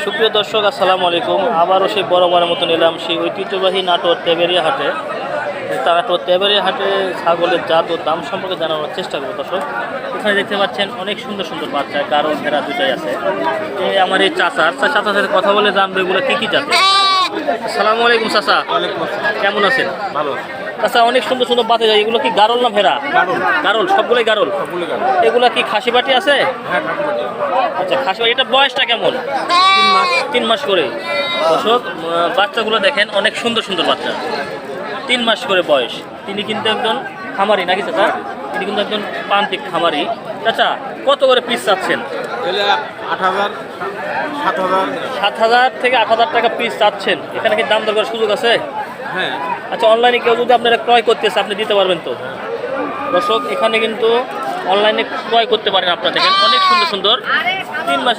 সুপ্রিয় দর্শক আসসালামু আলাইকুম। আবারও সেই বরাবরের মতো নিলাম সেই ঐতিহ্যবাহী নাটোর তেবেরিয়া হাটে। নাটোর তেবেরিয়া হাটে ছাগলের জাত ও দাম সম্পর্কে জানানোর চেষ্টা করবো। দর্শক এখানে দেখতে পাচ্ছেন অনেক সুন্দর সুন্দর বাচ্চা, গারল ভেড়া দুটাই আছে। আমার এই চাচার সাথে কথা বলে জানবো এগুলো কী কী জাত। আসসালামু আলাইকুম চাচা, কেমন আছেন? ভালো। আচ্ছা, অনেক সুন্দর সুন্দর বাতে যায়, এগুলো কি গারল না ভেড়া? গারল, সবগুলোই গারল। এগুলা কি খাসি বাটি আছে? আচ্ছা, খাসি বাটি। এটা বয়সটা কেমন? 3 মাস করে। দর্শক বাচ্চাগুলো দেখেন, অনেক সুন্দর সুন্দর বাচ্চা, 3 মাস করে বয়স। তিনি কিন্তু একজন খামারি নাকি চাচা? তিনি কিন্তু একজন প্রান্তিক খামারি। চাচা কত করে পিস চাচ্ছেন? 8,000, 7,000। 7,000 থেকে 8,000 টাকা পিস চাচ্ছেন। এখানে কি দাম দর করার সুযোগ আছে? হ্যাঁ। আচ্ছা, অনলাইনে কেউ যদি আপনারা ক্রয় করতেছে আপনি দিতে পারবেন তো? দর্শক এখানে কিন্তু অনলাইনে ক্রয় করতে পারেন আপনারা। দেখেন অনেক সুন্দর সুন্দর 3 মাস